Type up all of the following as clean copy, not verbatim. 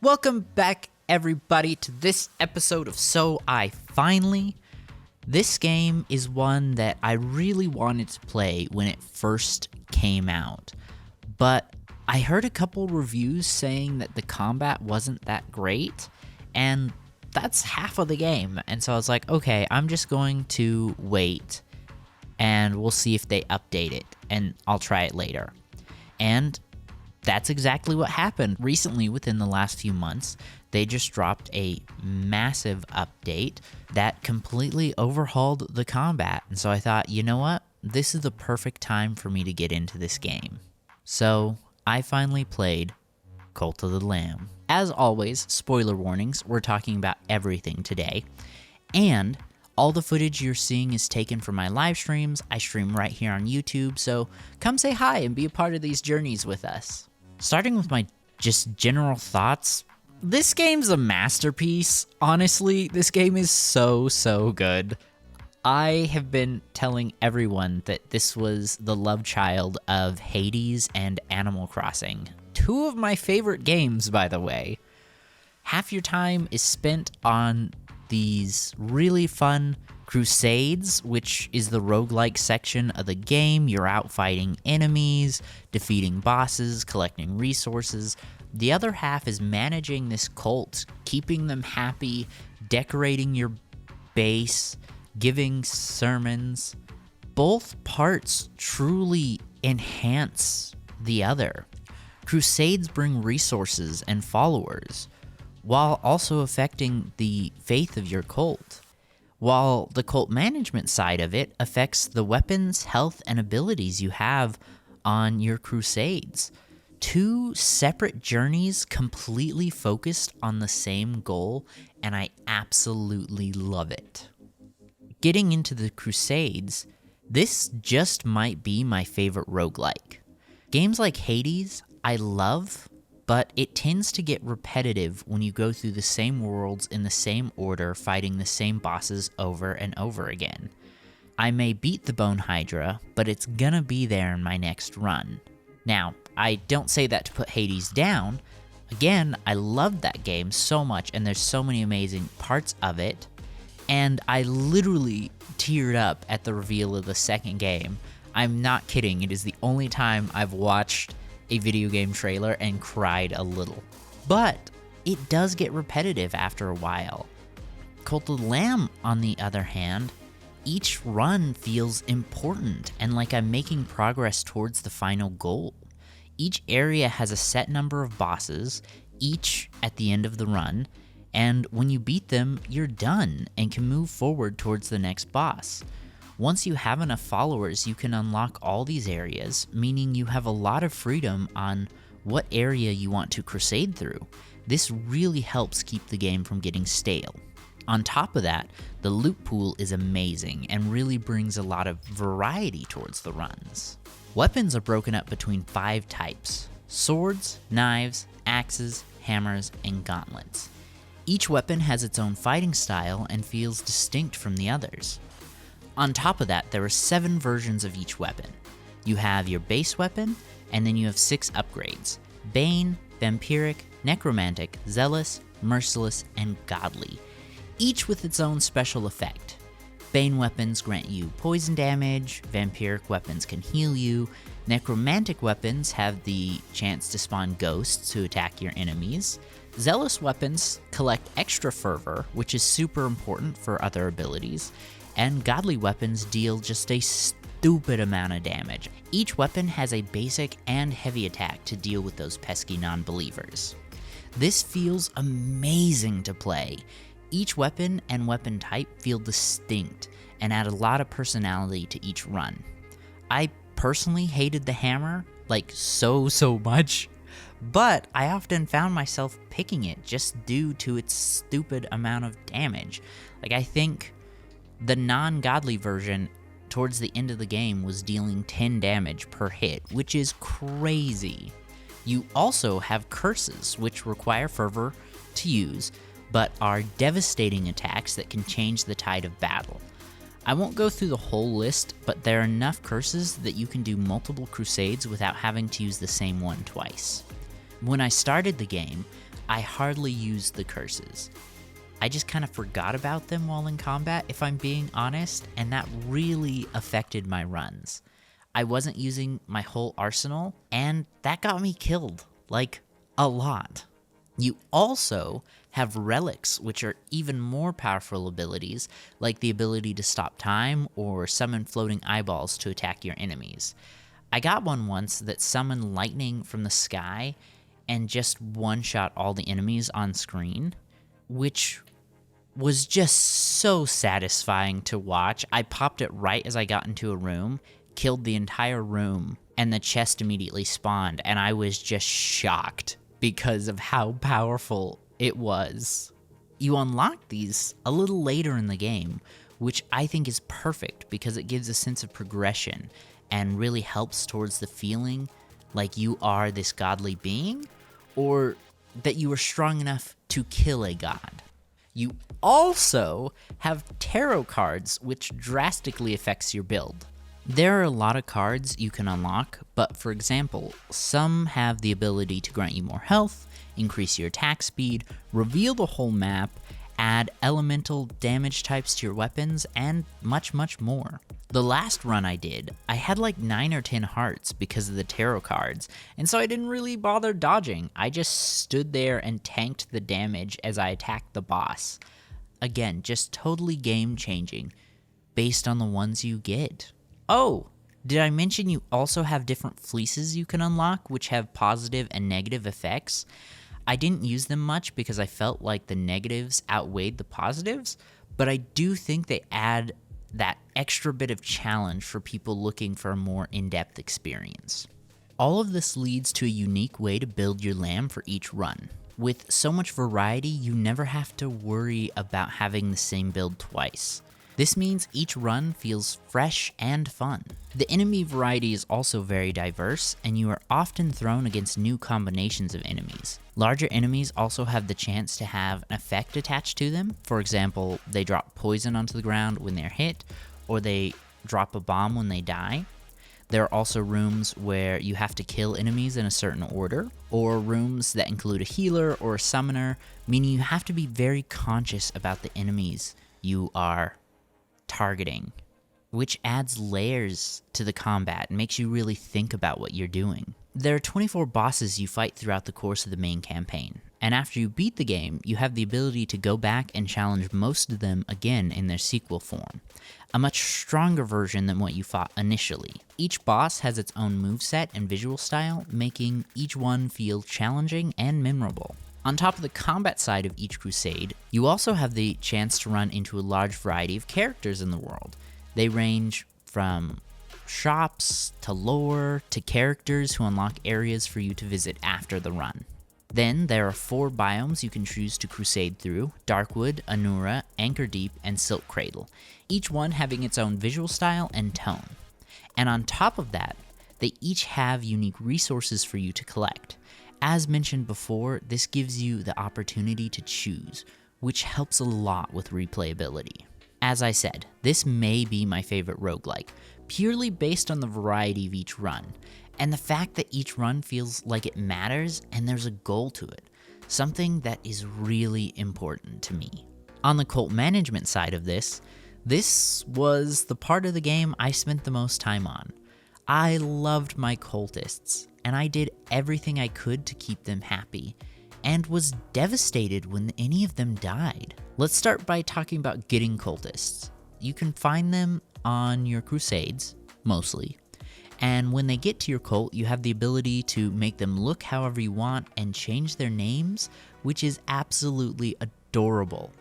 Welcome back, everybody, to this episode of So I Finally. This game is one that I really wanted to play when it first came out, but I heard a couple reviews saying that the combat wasn't that great, and that's half of the game. And so I was like, okay, I'm just going to wait, and we'll see if they update it, and I'll try it later. And that's exactly what happened. Recently, within the last few months, they just dropped a massive update that completely overhauled the combat. And so I thought, you know what? This is the perfect time for me to get into this game. So I finally played Cult of the Lamb. As always, spoiler warnings, we're talking about everything today. And all the footage you're seeing is taken from my live streams. I stream right here on YouTube, so come say hi and be a part of these journeys with us. Starting with my just general thoughts, this game's a masterpiece. Honestly, this game is so good. I have been telling everyone that this was the love child of Hades and Animal Crossing. Two of my favorite games, by the way. Half your time is spent on these really fun Crusades, which is the roguelike section of the game. You're out fighting enemies, defeating bosses, collecting resources. The other half is managing this cult, keeping them happy, decorating your base, giving sermons. Both parts truly enhance the other. Crusades bring resources and followers, while also affecting the faith of your cult. While the cult management side of it affects the weapons, health, and abilities you have on your crusades. Two separate journeys completely focused on the same goal, and I absolutely love it. Getting into the Crusades, this just might be my favorite roguelike. Games like Hades, I love, but it tends to get repetitive when you go through the same worlds in the same order, fighting the same bosses over and over again. I may beat the Bone Hydra, but it's gonna be there in my next run. Now, I don't say that to put Hades down. Again, I loved that game so much, and there's so many amazing parts of it, and I literally teared up at the reveal of the second game. I'm not kidding, it is the only time I've watched a video game trailer and cried a little. But it does get repetitive after a while. Cult of the Lamb, on the other hand, each run feels important and like I'm making progress towards the final goal. Each area has a set number of bosses, each at the end of the run, and when you beat them, you're done and can move forward towards the next boss. Once you have enough followers, you can unlock all these areas, meaning you have a lot of freedom on what area you want to crusade through. This really helps keep the game from getting stale. On top of that, the loot pool is amazing and really brings a lot of variety towards the runs. Weapons are broken up between 5 types: swords, knives, axes, hammers, and gauntlets. Each weapon has its own fighting style and feels distinct from the others. On top of that, there are 7 versions of each weapon. You have your base weapon, and then you have 6 upgrades: Bane, Vampiric, Necromantic, Zealous, Merciless, and Godly, each with its own special effect. Bane weapons grant you poison damage, Vampiric weapons can heal you, Necromantic weapons have the chance to spawn ghosts to attack your enemies, Zealous weapons collect extra fervor, which is super important for other abilities, and Godly weapons deal just a stupid amount of damage. Each weapon has a basic and heavy attack to deal with those pesky non-believers. This feels amazing to play. Each weapon and weapon type feel distinct and add a lot of personality to each run. I personally hated the hammer, like so much, but I often found myself picking it just due to its stupid amount of damage. Like, I think the non-godly version towards the end of the game was dealing 10 damage per hit, which is crazy. You also have curses, which require fervor to use, but are devastating attacks that can change the tide of battle. I won't go through the whole list, but there are enough curses that you can do multiple crusades without having to use the same one twice. When I started the game, I hardly used the curses. I just kind of forgot about them while in combat, if I'm being honest, and that really affected my runs. I wasn't using my whole arsenal, and that got me killed, like, a lot. You also have relics, which are even more powerful abilities, like the ability to stop time or summon floating eyeballs to attack your enemies. I got one once that summoned lightning from the sky and just one-shot all the enemies on screen, which was just so satisfying to watch. I popped it right as I got into a room, killed the entire room, and the chest immediately spawned, and I was just shocked because of how powerful it was. You unlock these a little later in the game, which I think is perfect because it gives a sense of progression and really helps towards the feeling like you are this godly being, or that you are strong enough to kill a god. You also have tarot cards, which drastically affects your build. There are a lot of cards you can unlock, but for example, some have the ability to grant you more health, increase your attack speed, reveal the whole map, add elemental damage types to your weapons, and much, much more. The last run I did, I had like 9 or 10 hearts because of the tarot cards, and so I didn't really bother dodging. I just stood there and tanked the damage as I attacked the boss. Again, just totally game-changing based on the ones you get. Oh, did I mention you also have different fleeces you can unlock, which have positive and negative effects? I didn't use them much because I felt like the negatives outweighed the positives, but I do think they add that extra bit of challenge for people looking for a more in-depth experience. All of this leads to a unique way to build your lamb for each run. With so much variety, you never have to worry about having the same build twice. This means each run feels fresh and fun. The enemy variety is also very diverse, and you are often thrown against new combinations of enemies. Larger enemies also have the chance to have an effect attached to them. For example, they drop poison onto the ground when they're hit, or they drop a bomb when they die. There are also rooms where you have to kill enemies in a certain order, or rooms that include a healer or a summoner, meaning you have to be very conscious about the enemies you are targeting, which adds layers to the combat and makes you really think about what you're doing. There are 24 bosses you fight throughout the course of the main campaign, and after you beat the game, you have the ability to go back and challenge most of them again in their sequel form, a much stronger version than what you fought initially. Each boss has its own moveset and visual style, making each one feel challenging and memorable. On top of the combat side of each crusade, you also have the chance to run into a large variety of characters in the world. They range from shops to lore to characters who unlock areas for you to visit after the run. Then there are 4 biomes you can choose to crusade through: Darkwood, Anura, Anchor Deep, and Silk Cradle, each one having its own visual style and tone. And on top of that, they each have unique resources for you to collect. As mentioned before, this gives you the opportunity to choose, which helps a lot with replayability. As I said, this may be my favorite roguelike, purely based on the variety of each run, and the fact that each run feels like it matters and there's a goal to it, something that is really important to me. On the cult management side of this was the part of the game I spent the most time on. I loved my cultists, and I did everything I could to keep them happy, and was devastated when any of them died. Let's start by talking about getting cultists. You can find them on your crusades, mostly, and when they get to your cult, you have the ability to make them look however you want and change their names, which is absolutely adorable.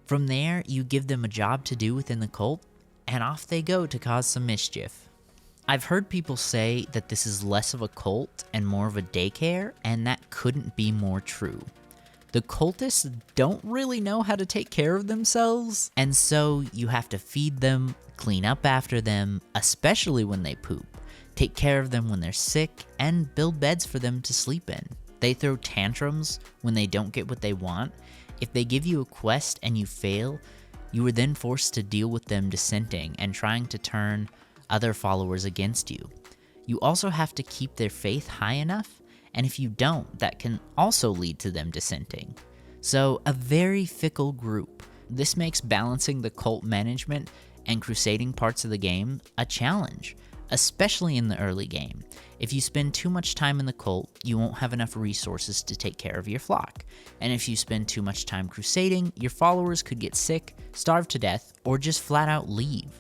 From there, you give them a job to do within the cult, and off they go to cause some mischief. I've heard people say that this is less of a cult and more of a daycare, and that couldn't be more true. The cultists don't really know how to take care of themselves, and so you have to feed them, clean up after them, especially when they poop, take care of them when they're sick, and build beds for them to sleep in. They throw tantrums when they don't get what they want. If they give you a quest and you fail, you are then forced to deal with them dissenting and trying to turn other followers against you. You also have to keep their faith high enough and if you don't, that can also lead to them dissenting. So, a very fickle group. This makes balancing the cult management and crusading parts of the game a challenge, especially in the early game. If you spend too much time in the cult, you won't have enough resources to take care of your flock. And if you spend too much time crusading, your followers could get sick, starve to death, or just flat out leave.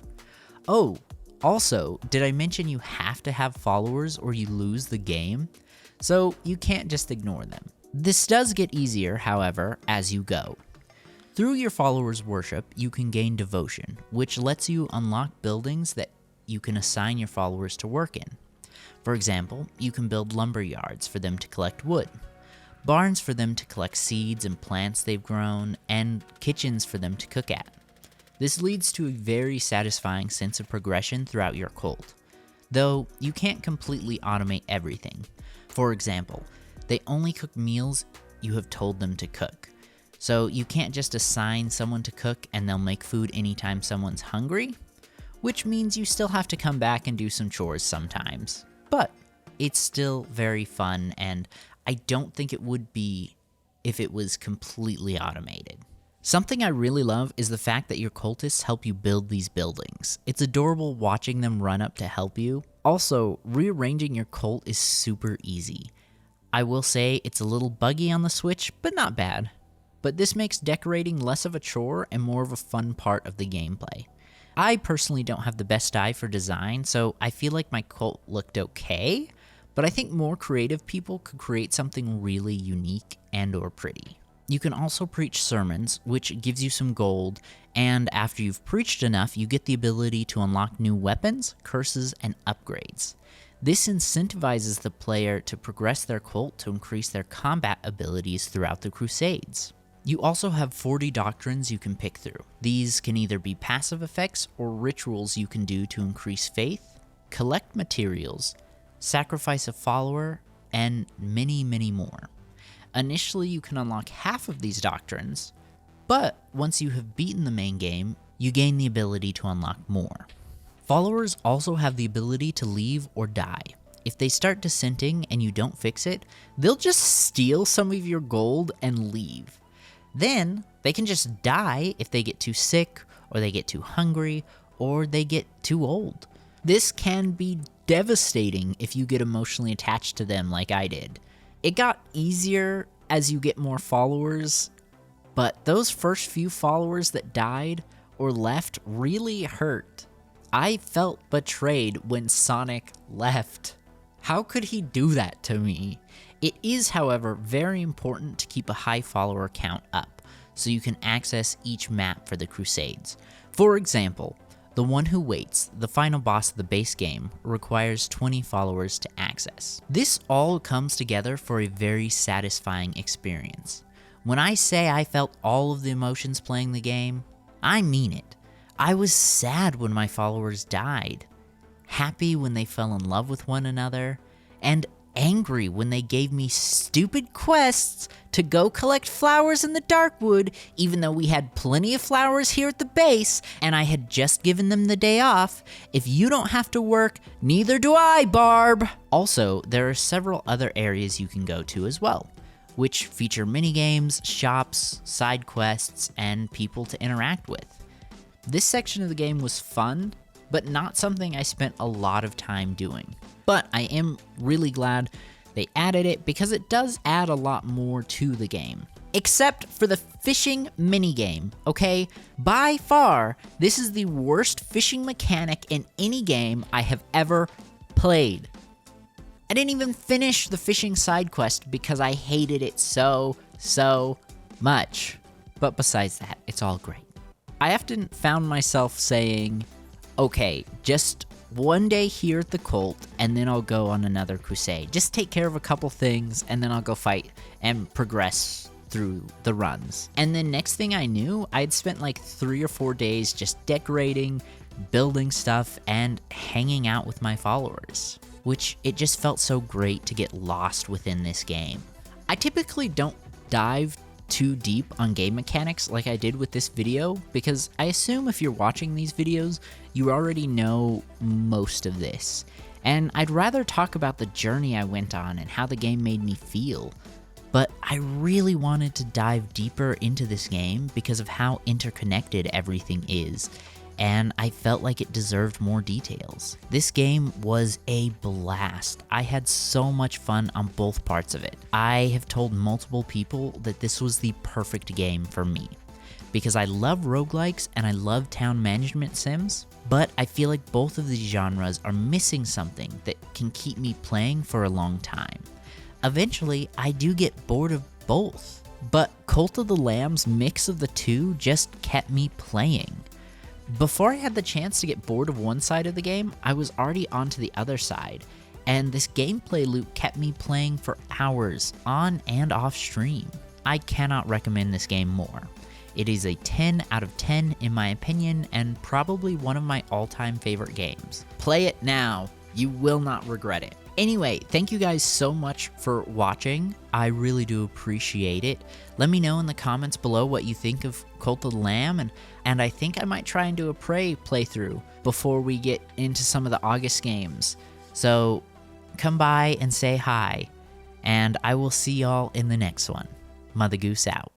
Oh, also, did I mention you have to have followers or you lose the game? So you can't just ignore them. This does get easier, however, as you go. Through your followers' worship, you can gain devotion, which lets you unlock buildings that you can assign your followers to work in. For example, you can build lumber yards for them to collect wood, barns for them to collect seeds and plants they've grown, and kitchens for them to cook at. This leads to a very satisfying sense of progression throughout your cult, though you can't completely automate everything. For example, they only cook meals you have told them to cook, so you can't just assign someone to cook and they'll make food anytime someone's hungry, which means you still have to come back and do some chores sometimes. But it's still very fun, and I don't think it would be if it was completely automated. Something I really love is the fact that your cultists help you build these buildings. It's adorable watching them run up to help you. Also, rearranging your cult is super easy. I will say it's a little buggy on the Switch, but not bad. But this makes decorating less of a chore and more of a fun part of the gameplay. I personally don't have the best eye for design, so I feel like my cult looked okay, but I think more creative people could create something really unique and or pretty. You can also preach sermons, which gives you some gold, and after you've preached enough, you get the ability to unlock new weapons, curses, and upgrades. This incentivizes the player to progress their cult to increase their combat abilities throughout the Crusades. You also have 40 doctrines you can pick through. These can either be passive effects or rituals you can do to increase faith, collect materials, sacrifice a follower, and many, many more. Initially, you can unlock half of these doctrines, but once you have beaten the main game, you gain the ability to unlock more. Followers also have the ability to leave or die. If they start dissenting and you don't fix it, they'll just steal some of your gold and leave. Then, they can just die if they get too sick, or they get too hungry, or they get too old. This can be devastating if you get emotionally attached to them like I did. It got easier as you get more followers, but those first few followers that died or left really hurt. I felt betrayed when Sonic left. How could he do that to me? It is, however, very important to keep a high follower count up, so you can access each map for the Crusades. For example, the One Who Waits, the final boss of the base game, requires 20 followers to access. This all comes together for a very satisfying experience. When I say I felt all of the emotions playing the game, I mean it. I was sad when my followers died, happy when they fell in love with one another, and angry when they gave me stupid quests to go collect flowers in the Darkwood, even though we had plenty of flowers here at the base, and I had just given them the day off. If you don't have to work, neither do I, Barb! Also, there are several other areas you can go to as well, which feature minigames, shops, side quests, and people to interact with. This section of the game was fun, but not something I spent a lot of time doing. But I am really glad they added it because it does add a lot more to the game. Except for the fishing minigame, okay? By far, this is the worst fishing mechanic in any game I have ever played. I didn't even finish the fishing side quest because I hated it so much. But besides that, it's all great. I often found myself saying, okay, just one day here at the cult, and then I'll go on another crusade. Just take care of a couple things, and then I'll go fight and progress through the runs. And then next thing I knew, I'd spent like 3 or 4 days just decorating, building stuff, and hanging out with my followers, which it just felt so great to get lost within this game. I typically don't dive too deep on game mechanics like I did with this video, because I assume if you're watching these videos, you already know most of this. And I'd rather talk about the journey I went on and how the game made me feel. But I really wanted to dive deeper into this game because of how interconnected everything is, and I felt like it deserved more details. This game was a blast. I had so much fun on both parts of it. I have told multiple people that this was the perfect game for me, because I love roguelikes and I love town management sims, but I feel like both of these genres are missing something that can keep me playing for a long time. Eventually, I do get bored of both, but Cult of the Lamb's mix of the two just kept me playing. Before I had the chance to get bored of one side of the game, I was already onto the other side, and this gameplay loop kept me playing for hours on and off stream. I cannot recommend this game more. It is a 10 out of 10 in my opinion, and probably one of my all-time favorite games. Play it now, you will not regret it. Anyway, thank you guys so much for watching. I really do appreciate it. Let me know in the comments below what you think of Cult of the Lamb, and I think I might try and do a Prey playthrough before we get into some of the August games. So come by and say hi, and I will see y'all in the next one. Mother Goose out.